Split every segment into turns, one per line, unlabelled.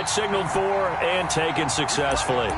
Timeout signaled for and taken successfully.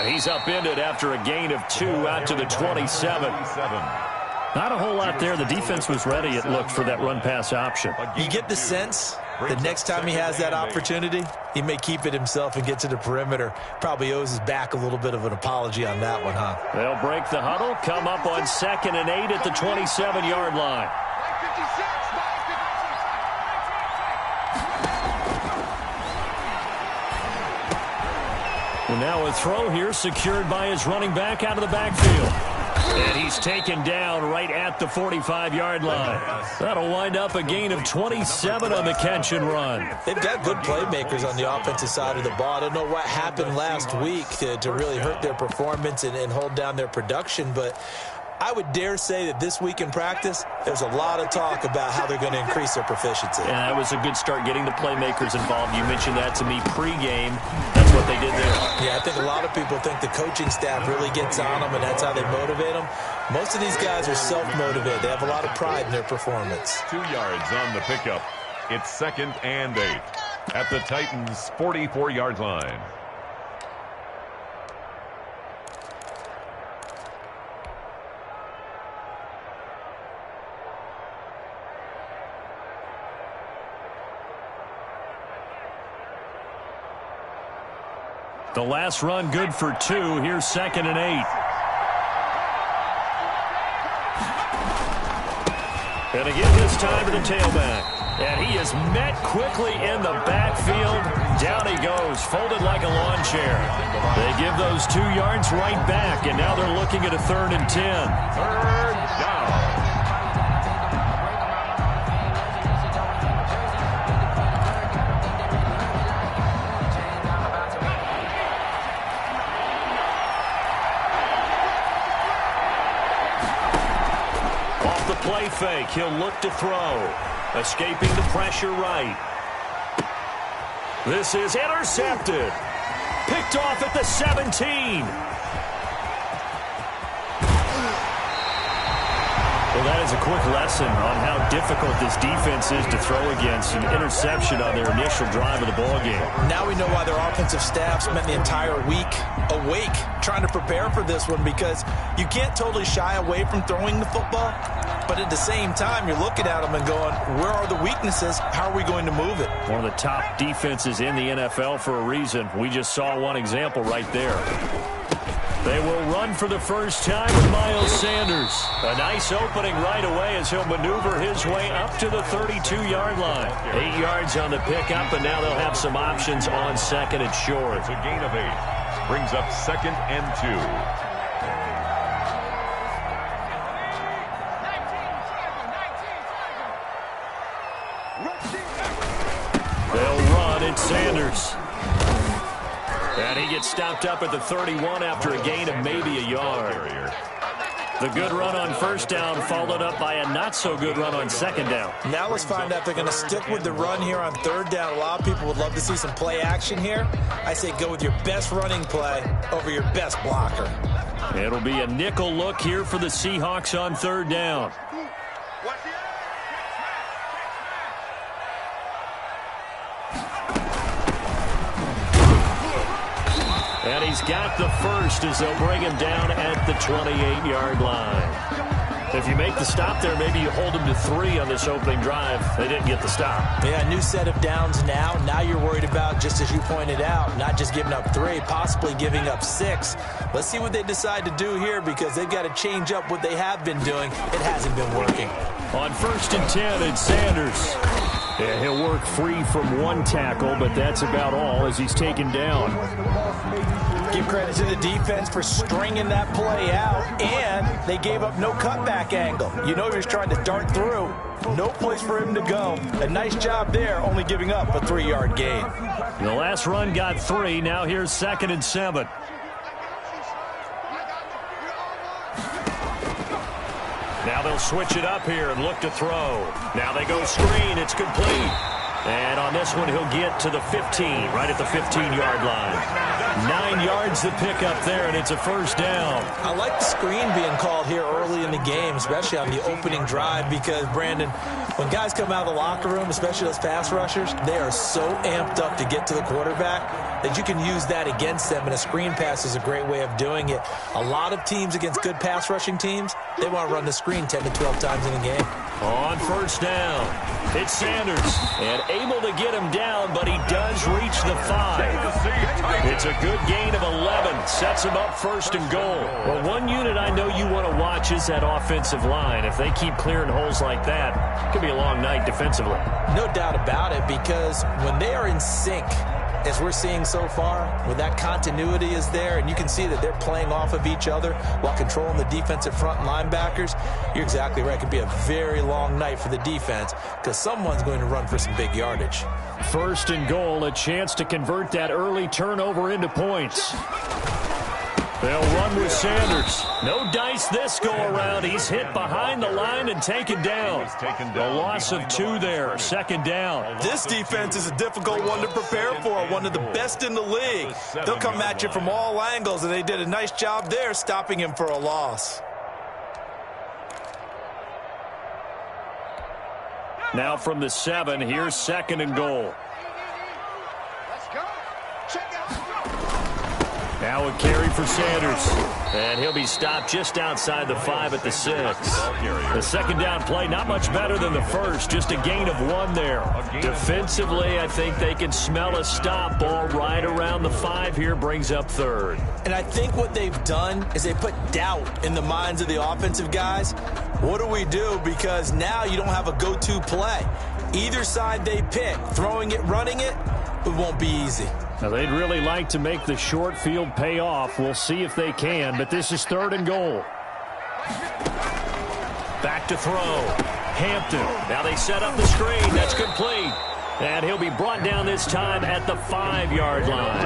He's upended after a gain of 2 out to the 27.
Not a whole lot there. The defense was ready, it looked, for that run-pass option.
You get the sense that next time he has that opportunity, he may keep it himself and get to the perimeter. Probably owes his back a little bit of an apology on that one, huh?
They'll break the huddle, come up on 2nd and 8 at the 27-yard line. And now a throw here secured by his running back out of the backfield. And he's taken down right at the 45-yard line. That'll wind up a gain of 27 on the catch and run.
They've got good playmakers on the offensive side of the ball. I don't know what happened last week to really hurt their performance and hold down their production, but I would dare say that this week in practice, there's a lot of talk about how they're going to increase their proficiency.
And that was a good start getting the playmakers involved. You mentioned that to me pregame. That's what they did there.
Yeah, I think a lot of people think the coaching staff really gets on them, and that's how they motivate them. Most of these guys are self-motivated. They have a lot of pride in their performance.
2 yards on the pickup. It's 2nd and 8 at the Titans' 44-yard line.
The last run good for 2. Here's 2nd and 8. And again this time to the tailback. And he is met quickly in the backfield. Down he goes, folded like a lawn chair. They give those 2 yards right back, and now they're looking at a 3rd and 10.
3rd down.
Play fake. He'll look to throw. Escaping the pressure right. This is intercepted. Picked off at the 17. Well, that is a quick lesson on how difficult this defense is to throw against. An interception on their initial drive of the ballgame.
Now we know why their offensive staff spent the entire week awake trying to prepare for this one, because you can't totally shy away from throwing the football, but at the same time, you're looking at them and going, where are the weaknesses? How are we going to move it?
One of the top defenses in the NFL for a reason. We just saw one example right there. They will run for the first time with Miles Sanders. A nice opening right away as he'll maneuver his way up to the 32-yard line. 8 yards on the pickup, and now they'll have some options on 2nd and short.
It's a gain of 8. Brings up 2nd and 2.
They'll run. It's Sanders. And he gets stopped up at the 31 after a gain of maybe a yard. The good run on 1st down followed up by a not-so-good run on 2nd down.
Now let's find out if they're going to stick with the run here on 3rd down. A lot of people would love to see some play action here. I say go with your best running play over your best blocker.
It'll be a nickel look here for the Seahawks on 3rd down. And he's got the first as they'll bring him down at the 28-yard line. If you make the stop there, maybe you hold him to 3 on this opening drive. They didn't get the stop.
Yeah, new set of downs now. Now you're worried about, just as you pointed out, not just giving up 3, possibly giving up 6. Let's see what they decide to do here, because they've got to change up what they have been doing. It hasn't been working.
On 1st and 10, it's Sanders.
Yeah, he'll work free from one tackle, but that's about all as he's taken down.
Give credit to the defense for stringing that play out, and they gave up no cutback angle. You know he was trying to dart through. No place for him to go. A nice job there, only giving up a 3-yard gain.
The last run got 3. Now here's 2nd and 7.
Now they'll switch it up here and look to throw. Now they go screen. It's complete. And on this one, he'll get to the 15, right at the 15-yard line. 9 yards to pick up there, and it's a first down.
I like the screen being called here early in the game, especially on the opening drive, because, Brandon, when guys come out of the locker room, especially those pass rushers, they are so amped up to get to the quarterback that you can use that against them, and a screen pass is a great way of doing it. A lot of teams against good pass rushing teams, they want to run the screen 10 to 12 times in a game.
On first down, it's Sanders, and able to get him down, but he does reach the 5. It's a good gain of 11, sets him up 1st and goal. Well, one unit I know you want to watch is that offensive line. If they keep clearing holes like that, it could be a long night defensively.
No doubt about it, because when they are in sync, as we're seeing so far, when that continuity is there and you can see that they're playing off of each other while controlling the defensive front linebackers, you're exactly right. It could be a very long night for the defense because someone's going to run for some big yardage.
1st and goal, a chance to convert that early turnover into points. They'll run with Sanders. No dice this go-around. He's hit behind the line and taken down. A loss of 2 there. 2nd down.
This defense is a difficult one to prepare for, one of the best in the league. They'll come at you from all angles, and they did a nice job there stopping him for a loss.
Now from the 7, here's 2nd and goal. Now a carry for Sanders.
And he'll be stopped just outside the 5 at the 6. The 2nd down play, not much better than the first. Just a gain of 1 there. Defensively, I think they can smell a stop. Ball right around the 5 here, brings up 3rd.
And I think what they've done is they put doubt in the minds of the offensive guys. What do we do? Because now you don't have a go-to play. Either side they pick, throwing it, running it, it won't be easy.
Now, they'd really like to make the short field pay off. We'll see if they can, but this is 3rd and goal.
Back to throw. Hampton. Now they set up the screen. That's complete. And he'll be brought down this time at the 5-yard line.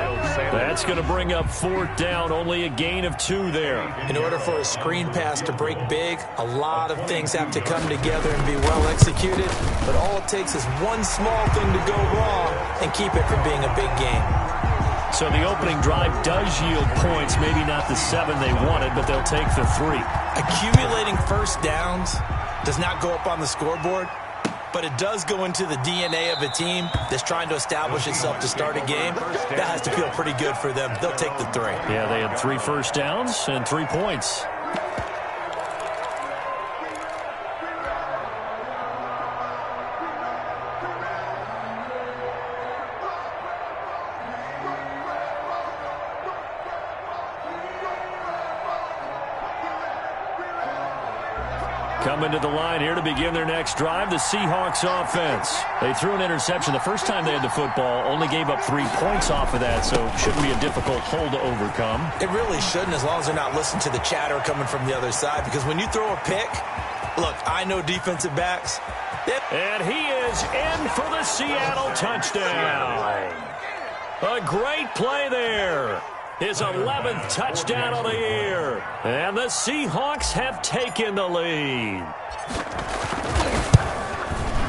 That's going to bring up 4th down. Only a gain of 2 there.
In order for a screen pass to break big, a lot of things have to come together and be well executed. But all it takes is one small thing to go wrong and keep it from being a big game.
So the opening drive does yield points. Maybe not the 7 they wanted, but they'll take the 3.
Accumulating first downs does not go up on the scoreboard, but it does go into the DNA of a team that's trying to establish itself to start a game. That has to feel pretty good for them. They'll take the 3.
Yeah, they had 3 first downs and 3 points. Coming to the line here to begin their next drive, the Seahawks offense. They threw an interception the first time they had the football, only gave up 3 points off of that, so it shouldn't be a difficult hole to overcome.
It really shouldn't, as long as they're not listening to the chatter coming from the other side, because when you throw a pick, look, I know defensive backs.
And he is in for the Seattle touchdown. A great play there. His 11th touchdown of the year. And the Seahawks have taken the lead.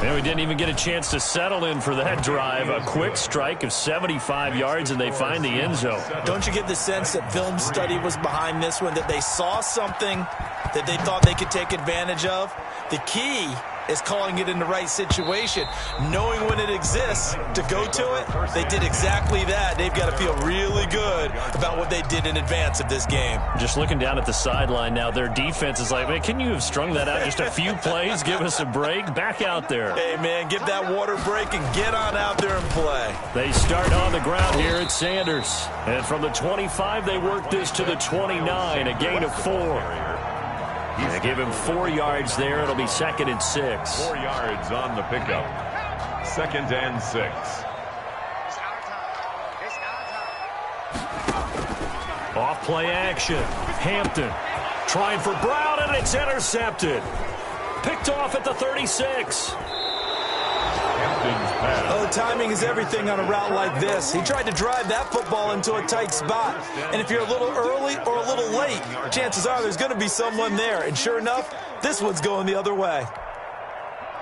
And we didn't even get a chance to settle in for that drive. A quick strike of 75 yards, and they find the end zone.
Don't you get the sense that film study was behind this one, that they saw something that they thought they could take advantage of? The key is calling it in the right situation, knowing when it exists to go to it. They did exactly that. They've got to feel really good about what they did in advance of this game.
Just looking down at the sideline now, their defense is like, man, can you have strung that out just a few plays? Give us a break. Back out there.
Hey, man, get that water break and get on out there and play.
They start on the ground here at Sanders. And from the 25, they work this to the 29, a gain of 4. They give him 4 yards there. It'll be 2nd and 6.
4 yards on the pickup. 2nd and 6.
Off play action. Hampton trying for Brown, and it's intercepted. Picked off at the 36.
Oh, timing is everything on a route like this. He tried to drive that football into a tight spot. And if you're a little early or a little late, chances are there's going to be someone there. And sure enough, this one's going the other way.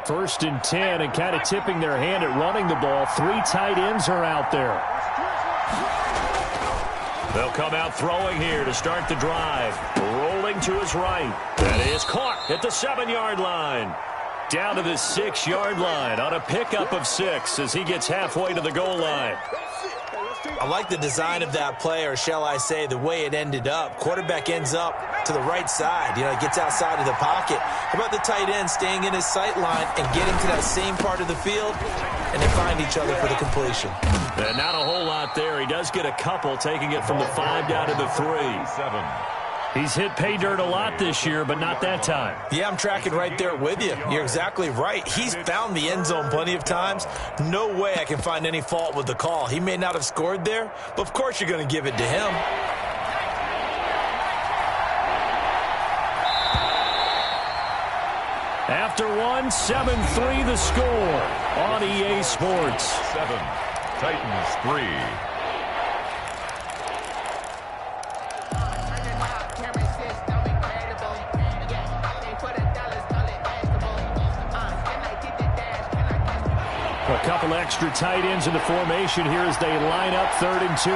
1st and 10, and kind of tipping their hand at running the ball. 3 tight ends are out there. They'll come out throwing here to start the drive. Rolling to his right. That is caught at the 7-yard line. Down to the 6-yard line on a pickup of 6 as he gets halfway to the goal line.
I like the design of that play, or shall I say the way it ended up. Quarterback ends up to the right side. You know, he gets outside of the pocket. How about the tight end staying in his sight line and getting to that same part of the field, and they find each other for the completion.
And not a whole lot there. He does get a couple, taking it from the 5 down to the 3.
7.
He's hit pay dirt a lot this year, but not that time.
Yeah, I'm tracking right there with you. You're exactly right. He's found the end zone plenty of times. No way I can find any fault with the call. He may not have scored there, but of course you're going to give it to him.
After 1, 7-3 the score on EA Sports.
7. Titans 3.
A couple extra tight ends in the formation here as they line up 3rd and 2.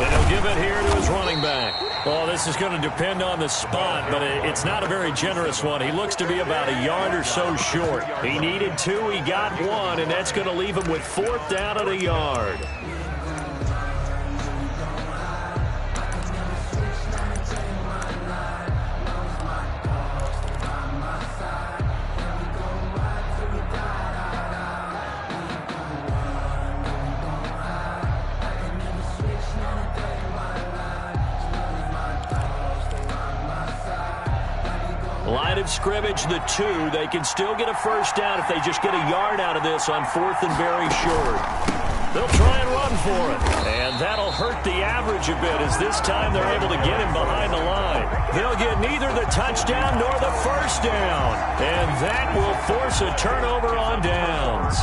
And he'll give it here to his running back. Well, this is going to depend on the spot, but it's not a very generous one. He looks to be about a yard or so short. He needed 2, he got 1, and that's going to leave him with 4th down at a yard. Line of scrimmage, the 2. They can still get a 1st down if they just get a yard out of this on 4th and very short. They'll try and run for it. And that'll hurt the average a bit as this time they're able to get him behind the line. They'll get neither the touchdown nor the 1st down. And that will force a turnover on downs.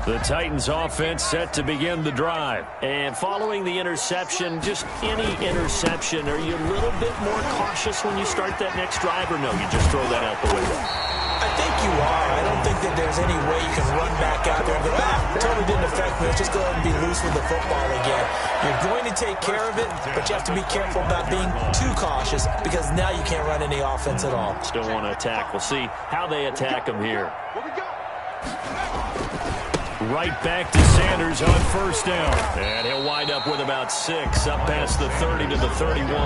The Titans offense set to begin the drive. And following the interception, just any interception, are you a little bit more cautious when you start that next drive, or no, you just throw that out the window?
I think you are. I don't think that there's any way you can run back out there and go, totally didn't affect me. Let's just go ahead and be loose with the football again. You're going to take care of it, but you have to be careful about being too cautious because now you can't run any offense at all.
Still want to attack. We'll see how they attack him here. Right back to Sanders on 1st down. And he'll wind up with about 6 up past the 30 to the 31.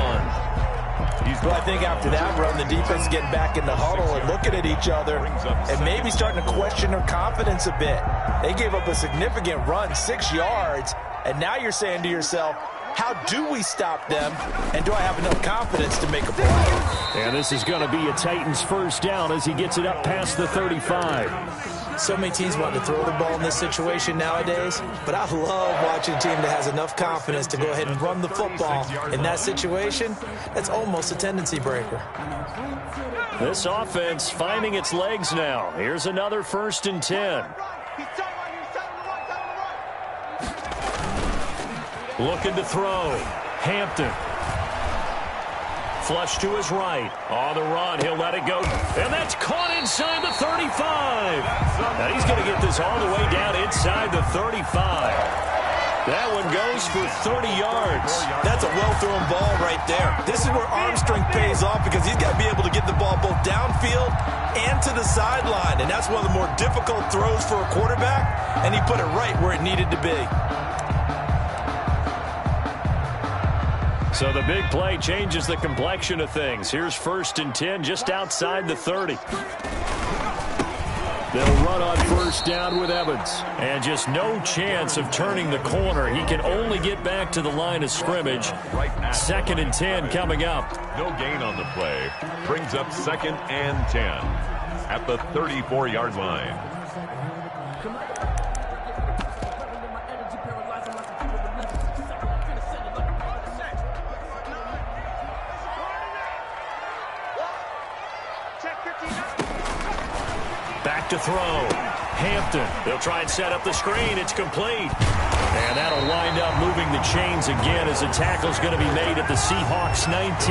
Well, I think after that run, the defense getting back in the huddle and looking at each other and maybe starting to question their confidence a bit. They gave up a significant run, 6 yards, and now you're saying to yourself, how do we stop them, and do I have enough confidence to make a play?
And this is going to be a Titans 1st down as he gets it up past the 35.
So many teams want to throw the ball in this situation nowadays, but I love watching a team that has enough confidence to go ahead and run the football. In that situation, that's almost a tendency breaker.
This offense finding its legs now. Here's another 1st and 10. Looking to throw. Hampton. Flush to his right. On the run, he'll let it go. And that's caught inside the 35. Now he's going to get this all the way down inside the 35. That one goes for 30 yards.
That's a well-thrown ball right there. This is where arm strength pays off because he's got to be able to get the ball both downfield and to the sideline. And that's one of the more difficult throws for a quarterback, and he put it right where it needed to be.
So the big play changes the complexion of things. Here's 1st and 10 just outside the 30. They'll run on 1st down with Evans. And just no chance of turning the corner. He can only get back to the line of scrimmage. 2nd and 10 coming up.
No gain on the play. Brings up 2nd and 10 at the 34-yard line.
Back to throw. Hampton. They'll try and set up the screen. It's complete. And that'll wind up moving the chains again as the tackle's going to be made at the Seahawks 19.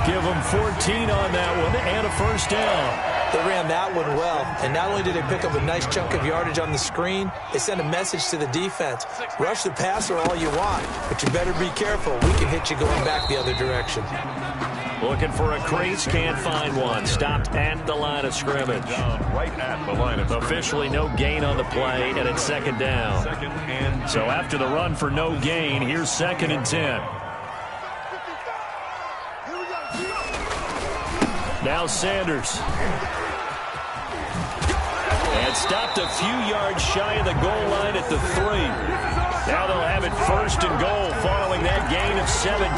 Give them 14 on that one and a 1st down.
They ran that one well, and not only did they pick up a nice chunk of yardage on the screen, they sent a message to the defense. Rush the passer all you want, but you better be careful. We can hit you going back the other direction.
Looking for a crease, can't find one. Stopped at the line of scrimmage.
Right at the line of scrimmage.
Officially no gain on the play, and it's 2nd down.
2nd and
So after the run for no gain, here's 2nd and 10. Now Sanders. And stopped a few yards shy of the goal line at the 3. Now they'll have it 1st and goal following that gain of 17.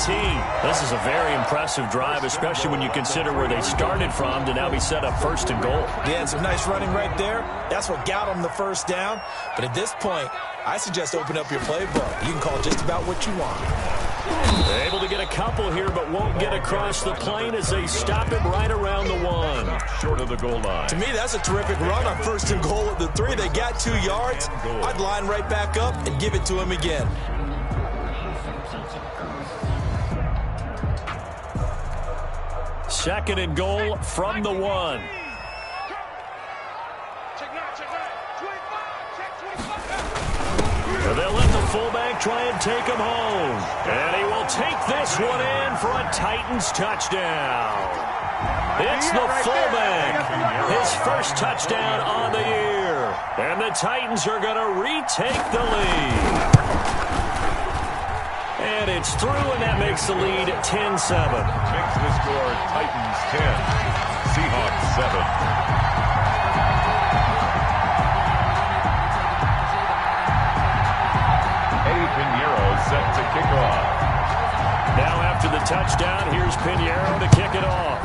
This is a very impressive drive, especially when you consider where they started from to now be set up 1st and goal.
Yeah, some nice running right there. That's what got them the 1st down. But at this point, I suggest open up your playbook. You can call just about what you want.
They're able to get a couple here, but won't get across the plane as they stop it right around the 1.
short of the goal line.
To me, that's a terrific run on 1st and goal at the 3. They got 2 yards. I'd line right back up and give it to him again.
Second and goal from the 1. They'll let the fullback try and take him home. And he will take this one in for a Titans touchdown. It's the fullback. His 1st touchdown on the year. And the Titans are going to retake the lead. And it's through, and that makes the lead 10-7.
Makes the score Titans 10, Seahawks 7. Set to kick off.
Now after the touchdown, here's Pinheiro to kick it off.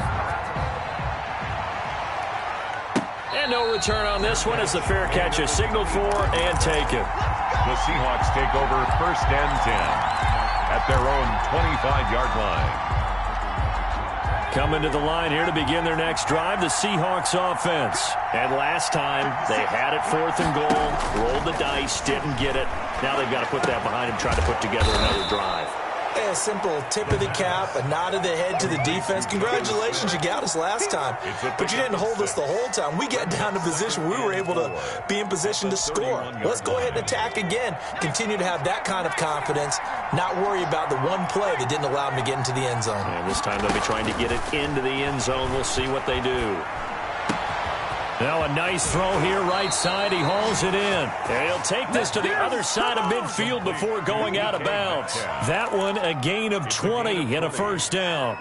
And no return on this one as the fair catch is signaled for and taken.
The Seahawks take over 1st and 10 at their own 25-yard line.
Coming to the line here to begin their next drive, the Seahawks offense. And last time, they had it 4th and goal, rolled the dice, didn't get it. Now they've got to put that behind them, try to put together another drive.
A simple tip of the cap, a nod of the head to the defense. Congratulations, you got us last time. But you didn't hold us the whole time. We got down to position. We were able to be in position to score. Let's go ahead and attack again. Continue to have that kind of confidence. Not worry about the one play that didn't allow them to get into the end zone.
And this time they'll be trying to get it into the end zone. We'll see what they do. Now a nice throw here right side. He hauls it in. And he'll take this to the other side of midfield before going out of bounds. That one a gain of 20 and a 1st down.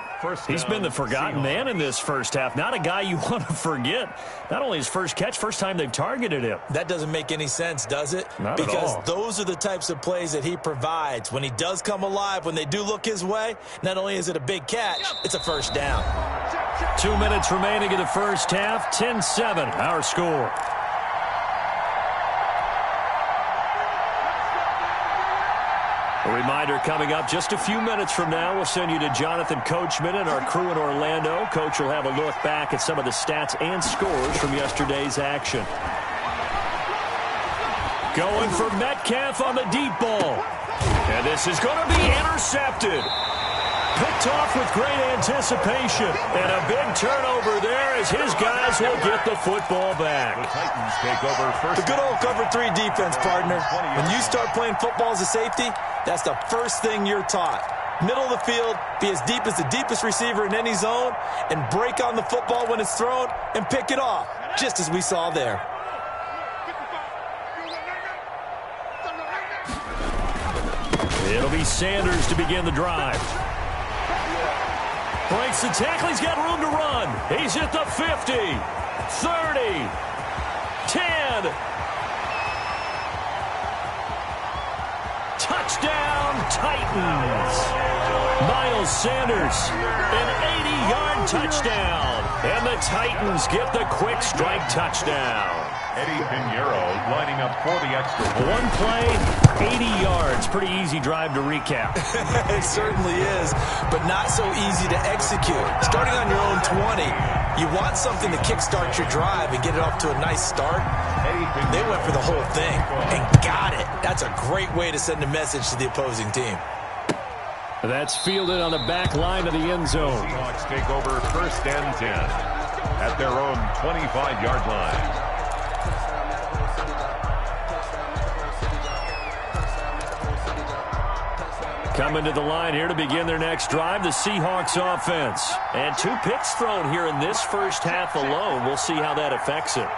He's been the forgotten man in this 1st half. Not a guy you want to forget. Not only his 1st catch, 1st time they've targeted him.
That doesn't make any sense, does it?
Not at all.
Because those are the types of plays that he provides. When he does come alive, when they do look his way, not only is it a big catch, it's a 1st down.
2 minutes remaining in the 1st half. 10-7, our score. A reminder coming up just a few minutes from now. We'll send you to Jonathan Coachman and our crew in Orlando. Coach will have a look back at some of the stats and scores from yesterday's action. Going for Metcalf on the deep ball. And this is going to be intercepted. Picked off with great anticipation. And a big turnover there as his guys will get the football back.
The Titans take over first.
The good old cover 3 defense, partner. When you start playing football as a safety, that's the first thing you're taught. Middle of the field, be as deep as the deepest receiver in any zone, and break on the football when it's thrown and pick it off, just as we saw there.
It'll be Sanders to begin the drive. Breaks the tackle. He's got room to run. He's at the 50, 30, 10. Touchdown, Titans. Miles Sanders, an 80-yard touchdown. And the Titans get the quick strike touchdown.
Eddie Pinheiro lining up for the extra point.
One play, 80 yards. Pretty easy drive to recap.
It certainly is, but not so easy to execute. Starting on your own 20, you want something to kickstart your drive and get it off to a nice start. They went for the whole thing and got it. That's a great way to send a message to the opposing team.
That's fielded on the back line of the end zone.
Seahawks take over first and 10 at their own 25-yard line.
Coming to the line here to begin their next drive, the Seahawks offense. And 2 picks thrown here in this first half alone. We'll see how that affects it.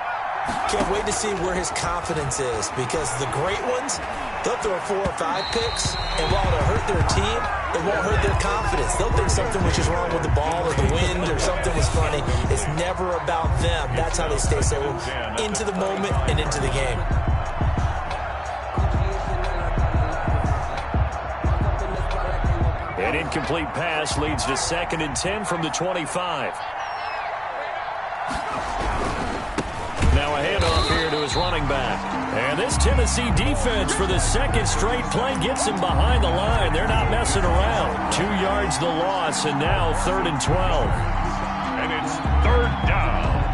Can't wait to see where his confidence is, because the great ones, they'll throw 4 or 5 picks, and while it'll hurt their team, it won't hurt their confidence. They'll think something was just wrong with the ball or the wind or something was funny. It's never about them. That's how they stay so into the moment and into the game.
An incomplete pass leads to 2nd and 10 from the 25. Now a handoff here to his running back. And this Tennessee defense for the second straight play gets him behind the line. They're not messing around. 2 yards the loss, and now 3rd and 12.
And it's 3rd down.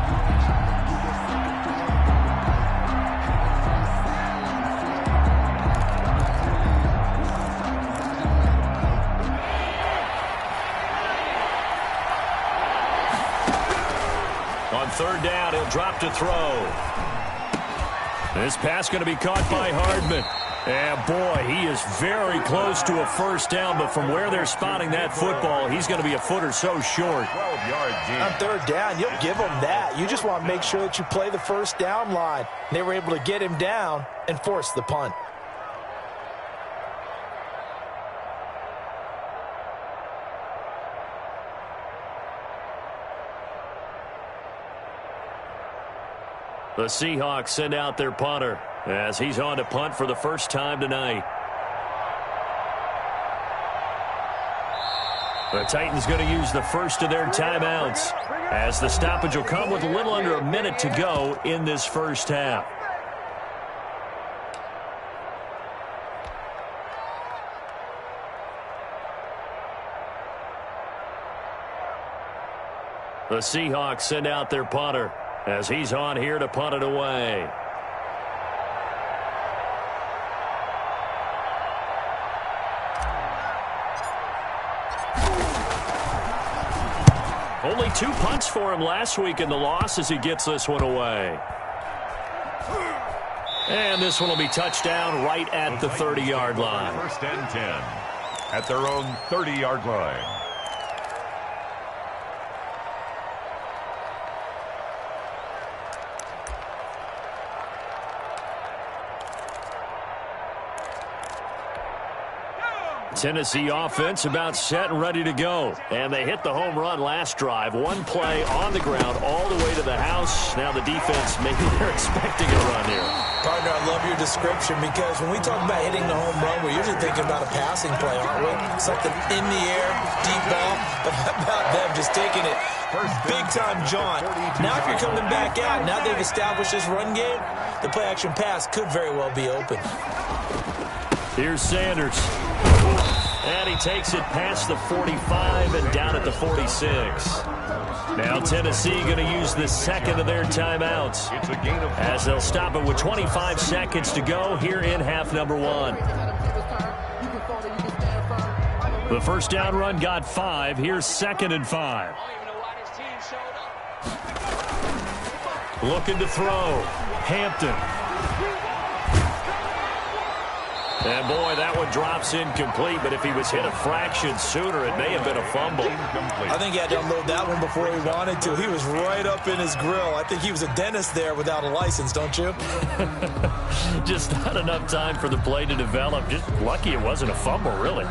On 3rd down, he'll drop to throw. This pass going to be caught by Hardman. And boy, he is very close to a first down, but from where they're spotting that football, he's going to be a foot or so short.
12-yard gain.
On 3rd down, you'll give them that. You just want to make sure that you play the first down line. They were able to get him down and force the punt.
The Seahawks send out their punter as he's on to punt for the first time tonight. The Titans going to use the first of their timeouts as the stoppage will come with a little under a minute to go in this first half. The Seahawks send out their punter as he's on here to punt it away. Only 2 punts for him last week in the loss as he gets this one away. And this one will be touchdown right at the 30-yard line.
1st and 10 at their own 30-yard line.
Tennessee offense about set and ready to go. And they hit the home run last drive. 1 play on the ground all the way to the house. Now the defense, maybe they're expecting a run here.
Partner, I love your description, because when we talk about hitting the home run, we're usually thinking about a passing play, aren't we? Something in the air, deep ball. But how about them just taking it big-time jaunt? Now if you're coming back out, now they've established this run game, the play-action pass could very well be open.
Here's Sanders. And he takes it past the 45 and down at the 46. Now Tennessee going to use the second of their timeouts
It's a gain of 5.
as they'll stop it with 25 seconds to go here in half number 1.
The first down run got 5. Here's 2nd and 5. Looking to throw. Hampton. And, boy, that one drops incomplete, but if he was hit a fraction sooner, it may have been a fumble.
I think he had to unload that one before he wanted to. He was right up in his grill. I think he was a dentist there without a license, don't you?
Just not enough time for the play to develop. Just lucky it wasn't a fumble, really.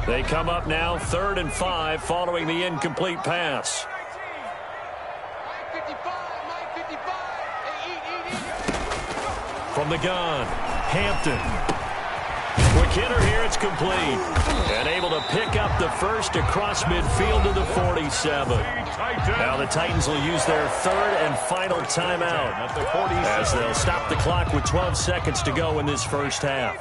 They come up now 3rd and 5 following the incomplete pass. From the gun, Hampton. Quick hitter here, it's complete. And able to pick up the first across midfield to the 47. Now the Titans will use their 3rd and final timeout as they'll stop the clock with 12 seconds to go in this first half.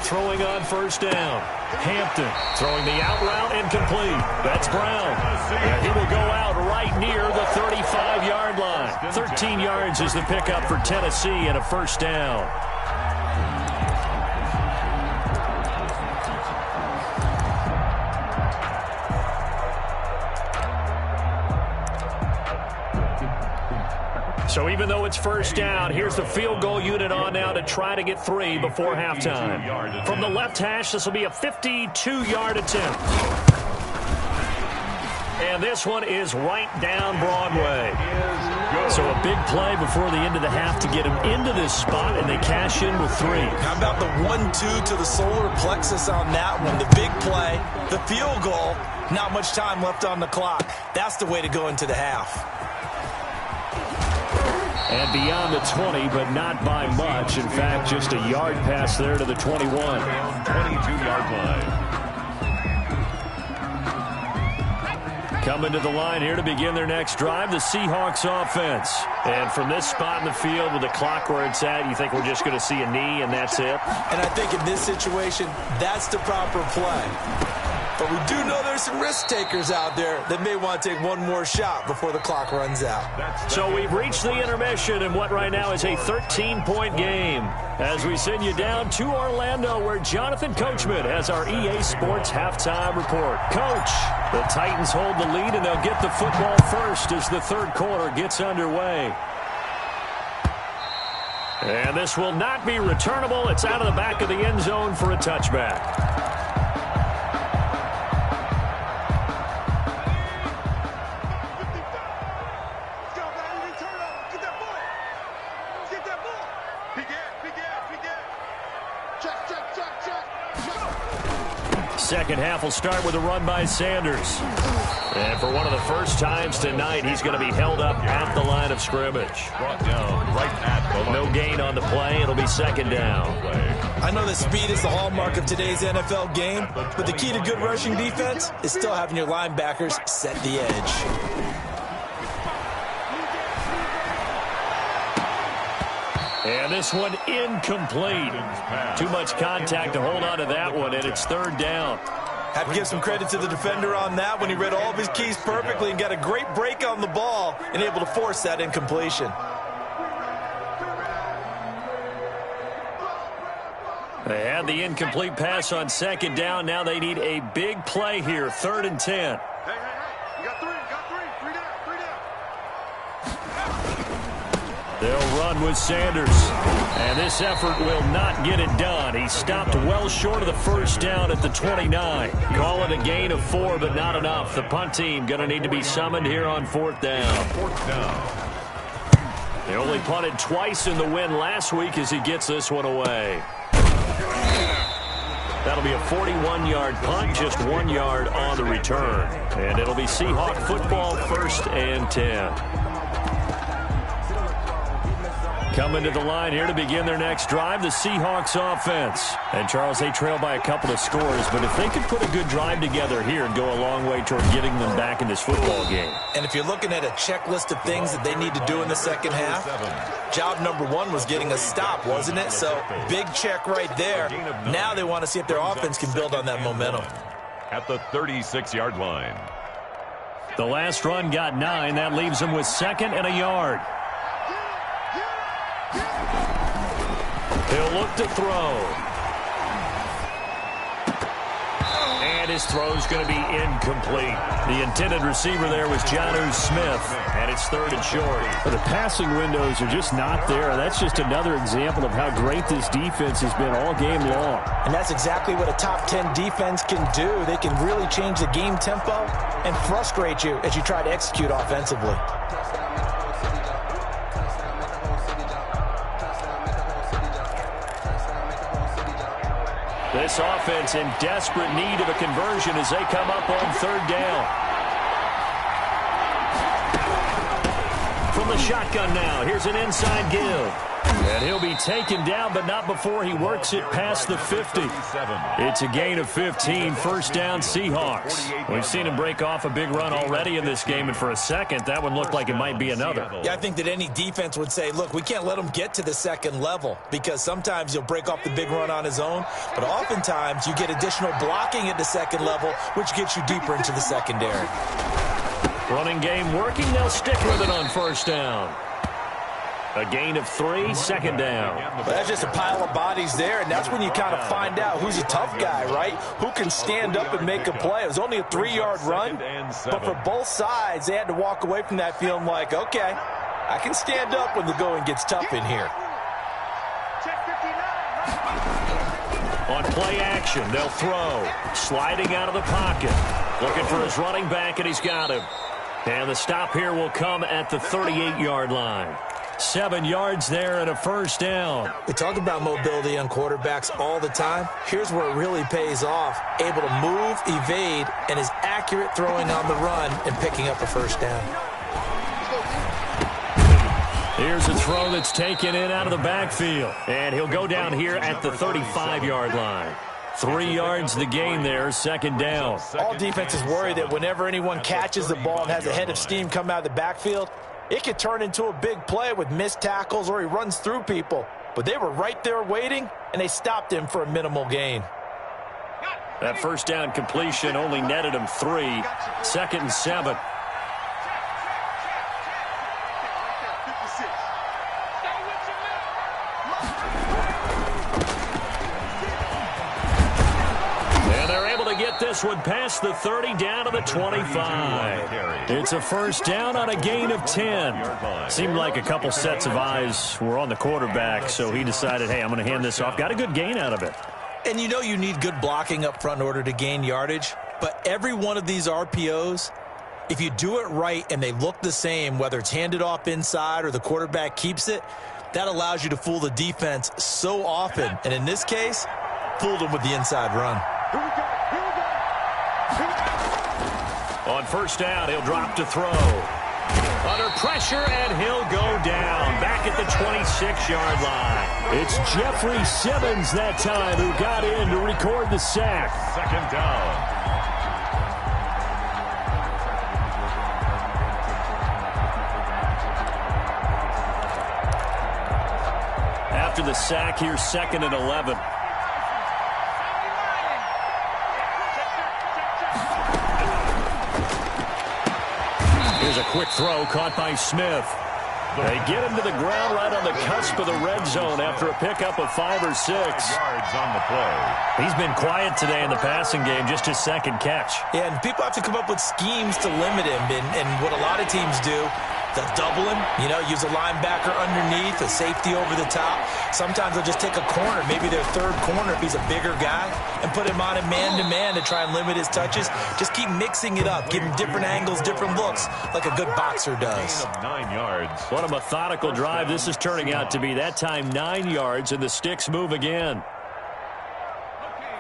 Throwing on first down. Hampton throwing the out route incomplete. That's Brown. And he will go out right near the 35-yard line. 13 yards is the pickup for Tennessee and a first down. So even though it's first down, here's the field goal unit on now to try to get 3 before halftime. From the left hash, this will be a 52-yard attempt. And this one is right down Broadway. So a big play before the end of the half to get him into this spot, and they cash in with 3.
How about the 1-2 to the solar plexus on that one? The big play, the field goal, not much time left on the clock. That's the way to go into the half.
And beyond the 20, but not by much. In fact, just a yard pass there to the 21.
22-yard line.
Coming to the line here to begin their next drive, the Seahawks offense. And from this spot in the field with the clock where it's at, you think we're just going to see a knee and that's it?
And I think in this situation, that's the proper play. But we do know there's some risk takers out there that may want to take one more shot before the clock runs out.
So we've reached the intermission in what right now is a 13-point game as we send you down to Orlando where Jonathan Coachman has our EA Sports halftime report. Coach, the Titans hold the lead and they'll get the football first as the third quarter gets underway. And this will not be returnable. It's out of the back of the end zone for a touchback. Second half will start with a run by Sanders. And for one of the first times tonight, he's going to be held up at the line of scrimmage.
Brought down right at the
no gain on the play. It'll be second down.
I know that speed is the hallmark of today's NFL game, but the key to good rushing defense is still having your linebackers set the edge.
And this one incomplete. Too much contact to hold on to that one, and it's third down.
Have to give some credit to the defender on that when he read all of his keys perfectly and got a great break on the ball and able to force that incompletion.
They had the incomplete pass on second down. Now they need a big play here, 3rd and 10. They'll run with Sanders. And this effort will not get it done. He stopped well short of the first down at the 29. Call it a gain of 4, but not enough. The punt team going to need to be summoned here on 4th down. They only punted twice in the win last week as he gets this one away. That'll be a 41-yard punt, just 1 yard on the return. And it'll be Seahawk football, 1st and 10. Coming to the line here to begin their next drive, the Seahawks offense. And, Charles, they trail by a couple of scores, but if they could put a good drive together here and go a long way toward getting them back in this football game.
And if you're looking at a checklist of things that they need to do in the second half, job number 1 was getting a stop, wasn't it? So, big check right there. Now they want to see if their offense can build on that momentum.
at the 36-yard line.
The last run got 9. That leaves him with 2nd and a yard. He'll look to throw. And his throw's going to be incomplete. The intended receiver there was Jonnu Smith, and it's 3rd and short.
Well, the passing windows are just not there. That's just another example of how great this defense has been all game long.
And that's exactly what a top 10 defense can do. They can really change the game tempo and frustrate you as you try to execute offensively.
This offense in desperate need of a conversion as they come up on 3rd down. From the shotgun now, here's an inside give. And he'll be taken down, but not before he works it past the 50. It's a gain of 15, 1st down Seahawks. We've seen him break off a big run already in this game, and for a second, that one looked like it might be another.
Yeah, I think that any defense would say, look, we can't let him get to the 2nd level because sometimes he'll break off the big run on his own, but oftentimes you get additional blocking at the 2nd level, which gets you deeper into the secondary.
Running game working. They'll stick with it on 1st down. A gain of 3, 2nd down.
Well, that's just a pile of bodies there, and that's when you kind of find out who's a tough guy, right? Who can stand up and make a play. It was only a 3-yard run, but for both sides, they had to walk away from that feeling like, okay, I can stand up when the going gets tough in here.
On play action, they'll throw. Sliding out of the pocket. Looking for his running back, and he's got him. And the stop here will come at the 38-yard line. 7 yards there and a 1st down.
We talk about mobility on quarterbacks all the time. Here's where it really pays off. Able to move, evade, and is accurate throwing on the run and picking up a 1st down.
Here's a throw that's taken in out of the backfield. And he'll go down here at the 35-yard line. 3 yards the gain there, 2nd down.
All defenses worry that whenever anyone catches the ball and has a head of steam come out of the backfield, it could turn into a big play with missed tackles or he runs through people. But they were right there waiting, and they stopped him for a minimal gain.
That 1st down completion only netted him 3. 2nd and 7. Get this one past the 30 down to the 25. It's a 1st down on a gain of 10. Seemed like a couple sets of eyes were on the quarterback, so he decided, hey, I'm going to hand this off. Got a good gain out of it.
And you know you need good blocking up front in order to gain yardage, but every one of these RPOs, if you do it right and they look the same, whether it's handed off inside or the quarterback keeps it, that allows you to fool the defense so often. And in this case, fooled them with the inside run.
On 1st down, he'll drop to throw. Under pressure, and he'll go down. Back at the 26-yard line.
It's Jeffrey Simmons that time who got in to record the sack.
2nd down.
After the sack, here's 2nd and 11. Here's a quick throw caught by Smith. They get him to the ground right on the cusp of the red zone after a pickup of 5 or 6.
Yards on the play.
He's been quiet today in the passing game, just his 2nd catch.
Yeah, and people have to come up with schemes to limit him, and what a lot of teams do, they'll double him, use a linebacker underneath, a safety over the top. Sometimes they'll just take a corner, maybe their 3rd corner if he's a bigger guy, and put him on a man-to-man to try and limit his touches. Just keep mixing it up, give him different angles, different looks, like a good boxer does.
Gain of 9 yards.
What a methodical drive this is turning out to be. That time 9 yards, and the sticks move again.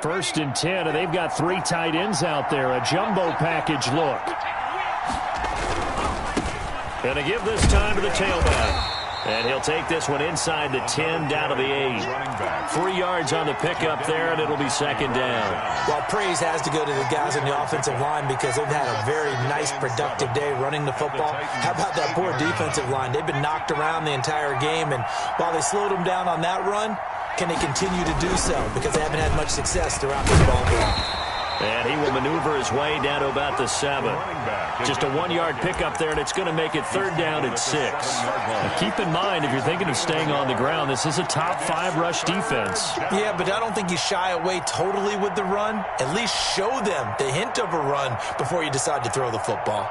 1st and 10, and they've got 3 tight ends out there. A jumbo package look.
Going to give this time to the tailback. And he'll take this one inside the 10 down to the 8. 3 yards on the pickup there, and it'll be 2nd down.
Well, praise has to go to the guys on the offensive line because they've had a very nice, productive day running the football. How about that poor defensive line? They've been knocked around the entire game, and while they slowed them down on that run, can they continue to do so? Because they haven't had much success throughout this ball game.
And he will maneuver his way down to about the 7. Just a 1-yard pickup there, and it's going to make it 3rd down and 6. Now keep in mind, if you're thinking of staying on the ground, this is a top 5 rush defense.
Yeah, but I don't think you shy away totally with the run. At least show them the hint of a run before you decide to throw the football.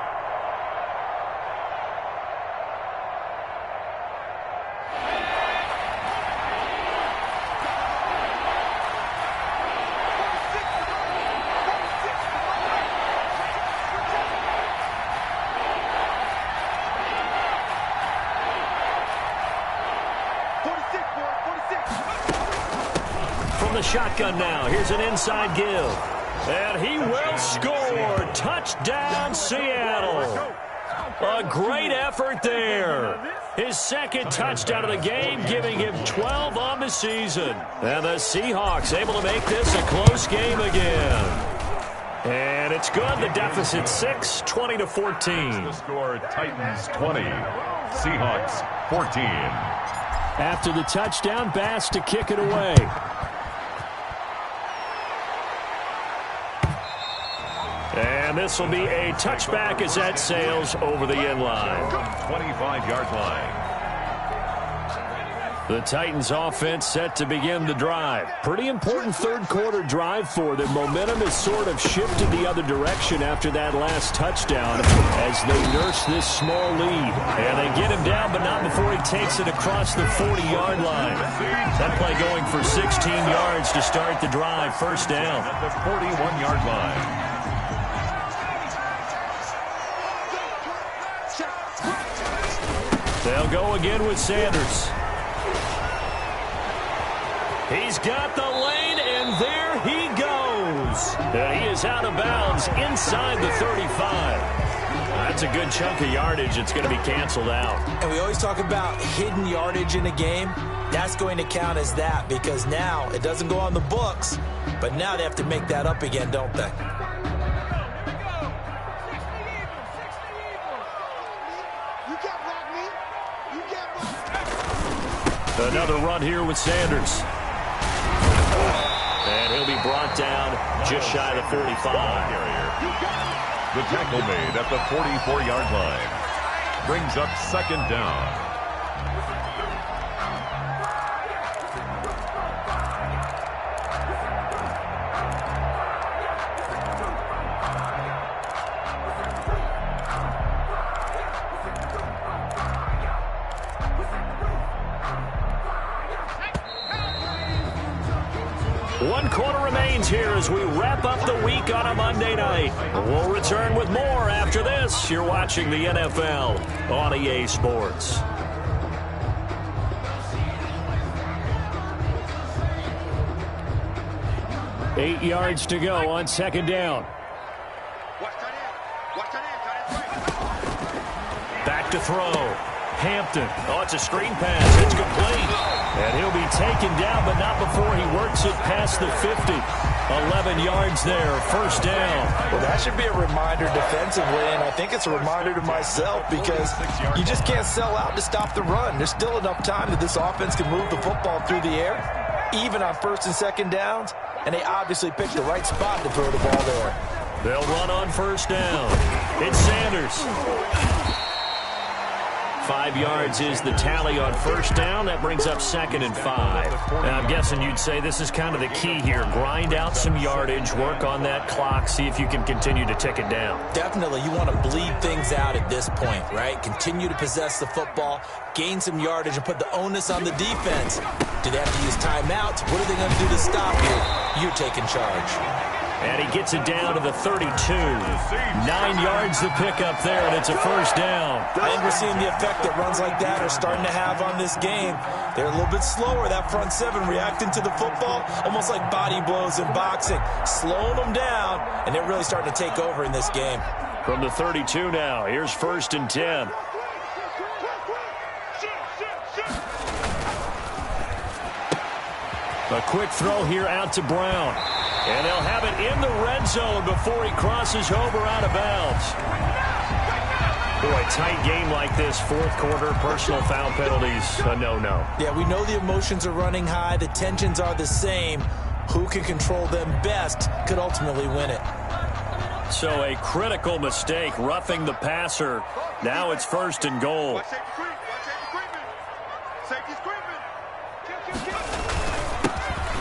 The shotgun now. Here's an inside give. And he will score. Touchdown, Seattle. A great effort there. His 2nd touchdown of the game, giving him 12 on the season. And the Seahawks able to make this a close game again. And it's good. The deficit 6, 20-14.
The score, Titans 20, Seahawks 14.
After the touchdown, Bass to kick it away.
And this will be a touchback as that sails over the end line.
25-yard line.
The Titans offense set to begin the drive. Pretty important 3rd quarter drive for them. Momentum has sort of shifted the other direction after that last touchdown as they nurse this small lead. And they get him down, but not before he takes it across the 40-yard line. That play going for 16 yards to start the drive. 1st down.
At the 41-yard line.
They'll go again with Sanders. He's got the lane, and there he goes. And he is out of bounds inside the 35. That's a good chunk of yardage. It's going to be canceled out.
And we always talk about hidden yardage in a game. That's going to count as that because now it doesn't go on the books, but now they have to make that up again, don't they?
Another run here with Sanders. And he'll be brought down just shy of the 45.
The tackle made at the 44-yard line. Brings up 2nd down.
One quarter remains here as we wrap up the week on a Monday night. We'll return with more after this. You're watching the NFL on EA Sports.
Eight yards to go on 2nd down.
Back to throw. Hampton. Oh, it's a screen pass. It's complete. And he'll be taken down, but not before he works it past the 50. 11 yards there, 1st down.
Well, that should be a reminder defensively, and I think it's a reminder to myself because you just can't sell out to stop the run. There's still enough time that this offense can move the football through the air, even on 1st and 2nd downs, and they obviously picked the right spot to throw the ball there.
They'll run on 1st down. It's Sanders. 5 yards is the tally on 1st down. That brings up 2nd and 5. Now, I'm guessing you'd say this is kind of the key here. Grind out some yardage, work on that clock, see if you can continue to tick it down.
Definitely. You want to bleed things out at this point, right? Continue to possess the football, gain some yardage, and put the onus on the defense. Do they have to use timeouts? What are they going to do to stop you? You're taking charge.
And he gets it down to the 32. 9 yards to pick up there, and it's a 1st down.
I think we're seeing the effect that runs like that are starting to have on this game. They're a little bit slower, that front 7 reacting to the football, almost like body blows in boxing, slowing them down, and they're really starting to take over in this game.
From the 32 now, here's 1st and 10. A quick throw here out to Brown. And they'll have it in the red zone before he crosses over out of bounds. Boy, tight game like this, 4th quarter, personal foul penalties, a no-no.
Yeah, we know the emotions are running high. The tensions are the same. who can control them best could ultimately win it.
So a critical mistake, roughing the passer. Now it's 1st and goal.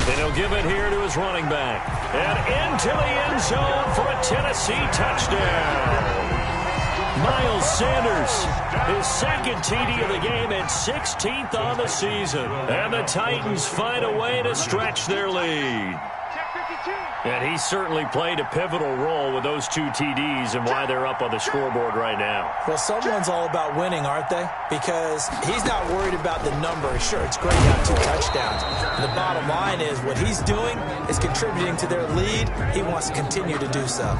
And he'll give it here to his running back. And into the end zone for a Tennessee touchdown. Miles Sanders, his 2nd TD of the game and 16th on the season. And the Titans find a way to stretch their lead. And he certainly played a pivotal role with those 2 TDs and why they're up on the scoreboard right now.
Well, someone's all about winning, aren't they? Because he's not worried about the number. Sure, it's great to have 2 touchdowns. The bottom line is what he's doing is contributing to their lead. He wants to continue to do so.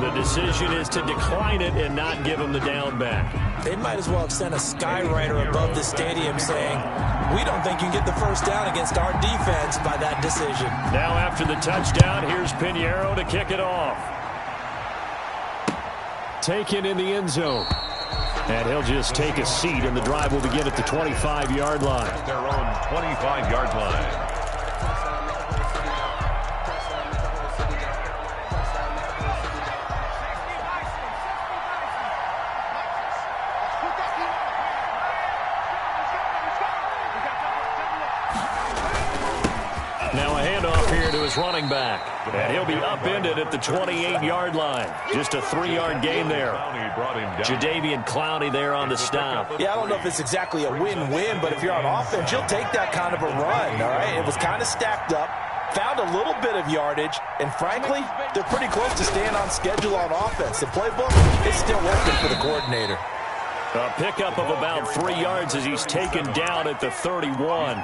The decision is to decline it and not give him the down back.
They might as well have sent a skywriter above the stadium saying, we don't think you can get the first down against our defense by that decision.
Now after the touchdown, here's Pinheiro to kick it off. Taken in the end zone. And he'll just take a seat, and the drive will begin at the 25-yard line.
At their own 25-yard line.
Now a handoff here to his running back. And he'll be upended at the 28-yard line. Just a 3-yard gain there. Jadeveon Clowney there on the stop.
Yeah, I don't know if it's exactly a win-win, but if you're on offense, you'll take that kind of a run, all right? It was kind of stacked up, found a little bit of yardage, and frankly, they're pretty close to staying on schedule on offense. The playbook is still working for the coordinator.
A pickup of about 3 yards as he's taken down at the 31.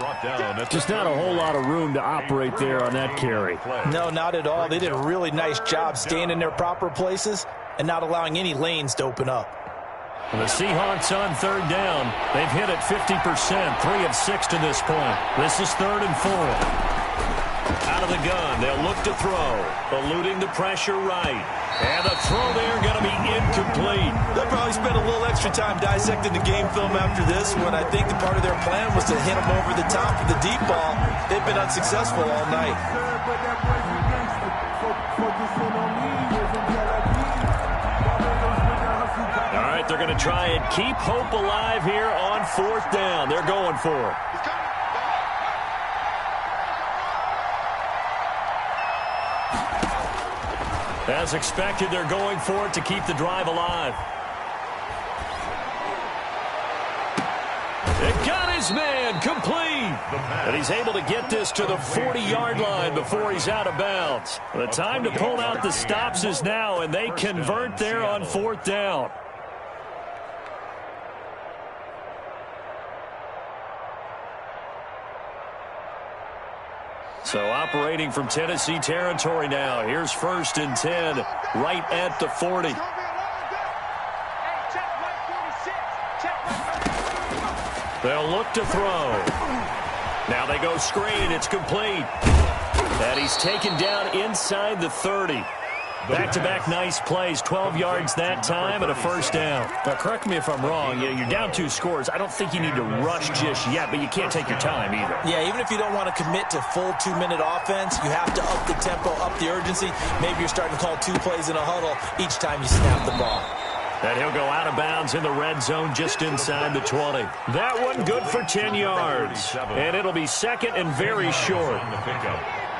Just not a whole lot of room to operate there on that carry.
No, not at all. They did a really nice job staying in their proper places and not allowing any lanes to open up.
The Seahawks on 3rd down. They've hit it 50%, 3 of 6 to this point. This is 3rd and 4. Out of the gun, they'll look to throw, eluding the pressure right. And the throw there going to be incomplete.
They'll probably spend a little extra time dissecting the game film after this one. I think the part of their plan was to hit them over the top of the deep ball. They've been unsuccessful all night.
All right, they're going to try and keep hope alive here on 4th down. They're going for it. As expected, they're going for it to keep the drive alive. They got his man complete. And he's able to get this to the 40-yard line before he's out of bounds. The time to pull out the stops is now, and they convert there on 4th down. So operating from Tennessee territory now. Here's 1st and 10, right at the 40. They'll look to throw. Now they go screen. It's complete. And he's taken down inside the 30. Back-to-back nice plays, 12 yards that time and a 1st down. Now, correct me if I'm wrong. You're down 2 scores. I don't think you need to rush just yet, but you can't take your time either.
Yeah, even if you don't want to commit to full 2-minute offense, you have to up the tempo, up the urgency. Maybe you're starting to call 2 plays in a huddle each time you snap the ball.
And he'll go out of bounds in the red zone just inside the 20. That one good for 10 yards. And it'll be 2nd and very short.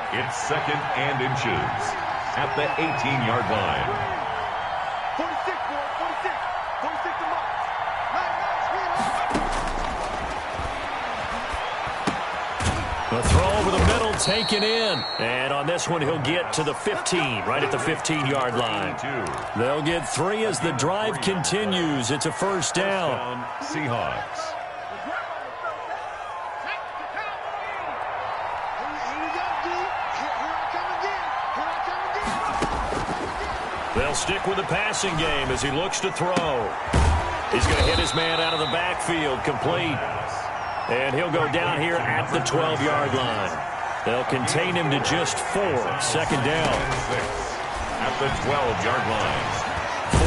It's 2nd and inches at the 18-yard line.
46, boy, 46. 46 to Mox.
The throw over the middle taken in. And on this one, he'll get to the 15, right at the 15-yard line. They'll get 3 as the drive continues. It's a 1st down.
Seahawks.
They'll stick with the passing game as he looks to throw. He's going to hit his man out of the backfield, complete. And he'll go down here at the 12-yard line. They'll contain him to just 4, 2nd down.
At the 12-yard line.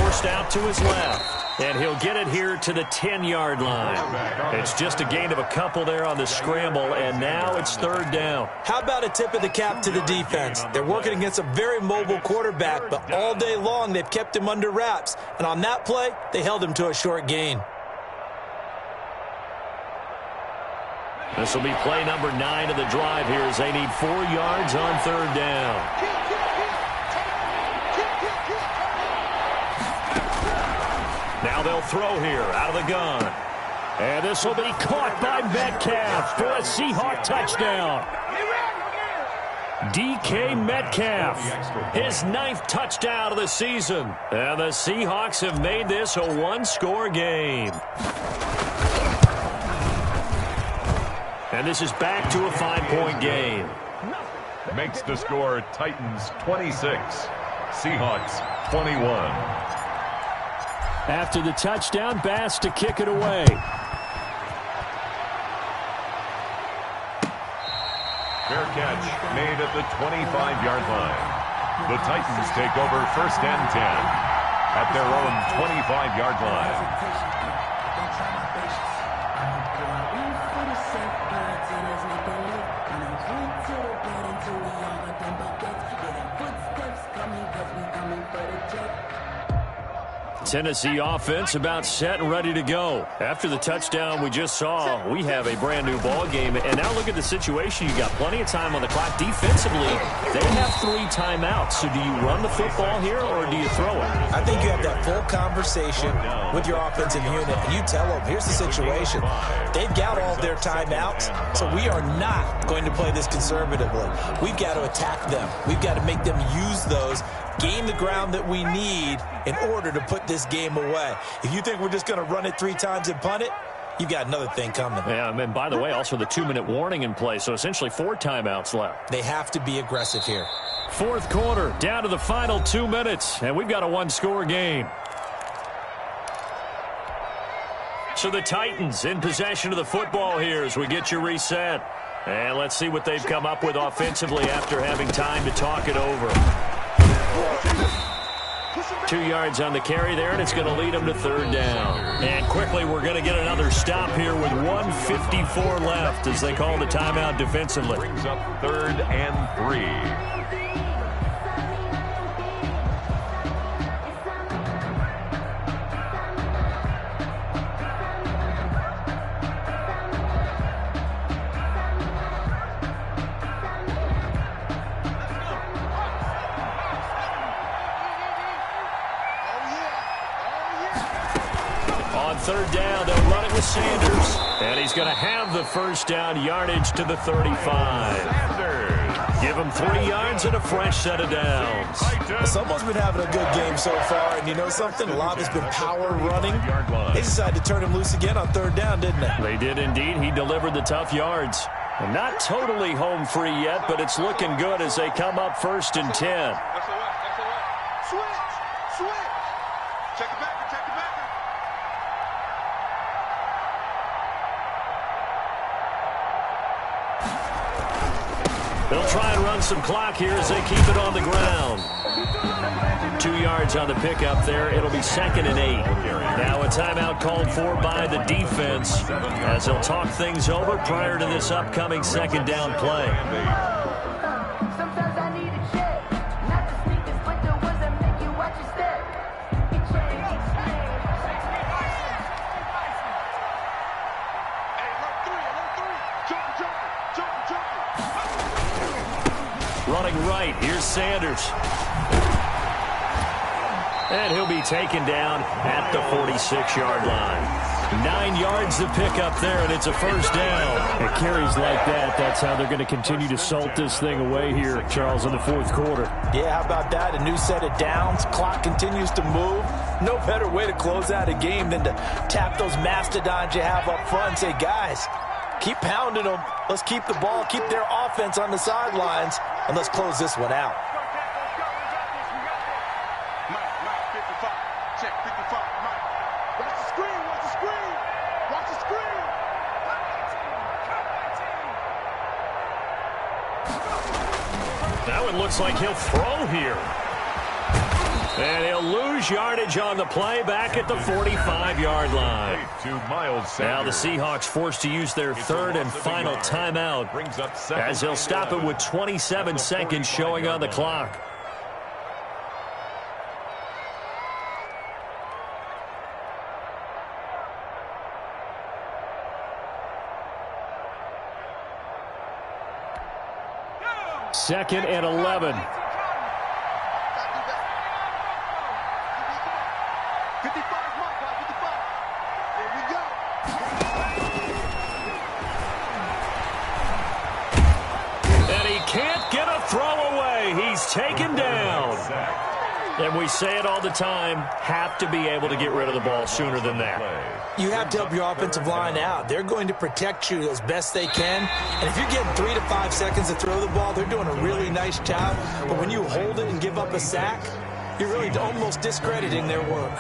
Forced out to his left. And he'll get it here to the 10-yard line. It's just a gain of a couple there on the scramble, and now it's third down.
How about a tip of the cap to the defense? They're working against a very mobile quarterback, but all day long they've kept him under wraps. And on that play, they held him to a short gain.
This will be play number 9 of the drive here as they need 4 yards on third down. Now they'll throw here out of the gun. And this will be caught by Metcalf for a Seahawk touchdown. DK Metcalf, his 9th touchdown of the season. And the Seahawks have made this a 1-score game. And this is back to a 5-point game.
Makes the score Titans 26, Seahawks 21.
After the touchdown, Bass to kick it away.
Fair catch made at the 25-yard line. The Titans take over first and 10 at their own 25-yard line.
Tennessee offense about set and ready to go. After the touchdown we just saw, we have a brand new ball game. And now look at the situation. You got plenty of time on the clock. Defensively, they have 3 timeouts. So do you run the football here or do you throw it?
I think you have that full conversation with your offensive unit, and you tell them, here's the situation. They've got all their timeouts, so we are not going to play this conservatively. We've got to attack them. We've got to make them use those, gain the ground that we need in order to put this game away. If you think we're just going to run it 3 times and punt it, you've got another thing coming.
Yeah, and by the way, also the 2-minute warning in play, so essentially 4 timeouts left.
They have to be aggressive here.
Fourth quarter, down to the final 2 minutes, and we've got a 1-score game. So the Titans in possession of the football here as we get you reset. And let's see what they've come up with offensively after having time to talk it over. 2 yards on the carry there, and it's going to lead them to third down. And quickly, we're going to get another stop here with 1:54 left as they call the timeout defensively.
Brings up third and 3.
Third down, they'll run it with Sanders. And he's going to have the first down yardage to the 35.
Sanders.
Give him 3 yards and a fresh set of downs.
Someone's been having a good game so far, and you know something? A lot has been power running. They decided to turn him loose again on third down, didn't they?
They did indeed. He delivered the tough yards. And not totally home free yet, but it's looking good as they come up first and 10.
Switch. Check it back.
They'll try and run some clock here as they keep it on the ground. 2 yards on the pickup there. It'll be 2nd and 8. Now a timeout called for by the defense as they'll talk things over prior to this upcoming 2nd down play. Running right, here's Sanders. And he'll be taken down at the 46-yard line. 9 yards to pick up there, and it's a first down.
It carries like that. That's how they're going to continue to salt this thing away here, Charles, in the fourth quarter.
Yeah, how about that? A new set of downs. Clock continues to move. No better way to close out a game than to tap those mastodons you have up front and say, guys, keep pounding them. Let's keep the ball, keep their offense on the sidelines, and let's close this one out.
Mike, 55. Check, 55. Mike. Watch the screen.
Now it looks like he'll throw here. And he'll lose yardage on the play back at the 45-yard line. Now the Seahawks forced to use their third and final timeout as he'll stop it with 27 seconds showing on the clock.
Second and 11.
55, Mike, 55. Here we go.
And he can't get a throw away. He's taken down. And we say it all the time, have to be able to get rid of the ball sooner than that.
You have to help your offensive line out. They're going to protect you as best they can. And if you're getting 3 to 5 seconds to throw the ball, they're doing a really nice job. But when you hold it and give up a sack, you're really almost discrediting their work.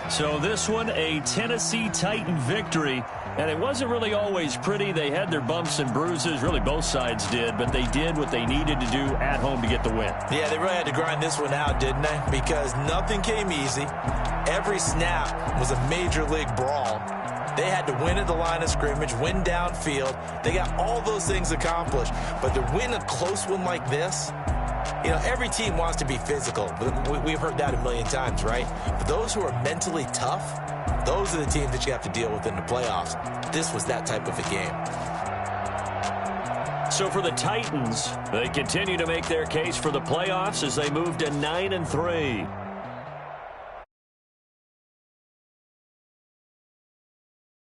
So this one, a Tennessee Titan victory. And it wasn't really always pretty. They had their bumps and bruises. Really, both sides did. But they did what they needed to do at home to get the win.
Yeah, they really had to grind this one out, didn't they? Because nothing came easy. Every snap was a major league brawl. They had to win at the line of scrimmage, win downfield. They got all those things accomplished. But to win a close one like this, you know, every team wants to be physical. We've heard that a million times, right? But those who are mentally tough, those are the teams that you have to deal with in the playoffs. This was that type of a game.
So for the Titans, they continue to make their case for the playoffs as they move to 9-3.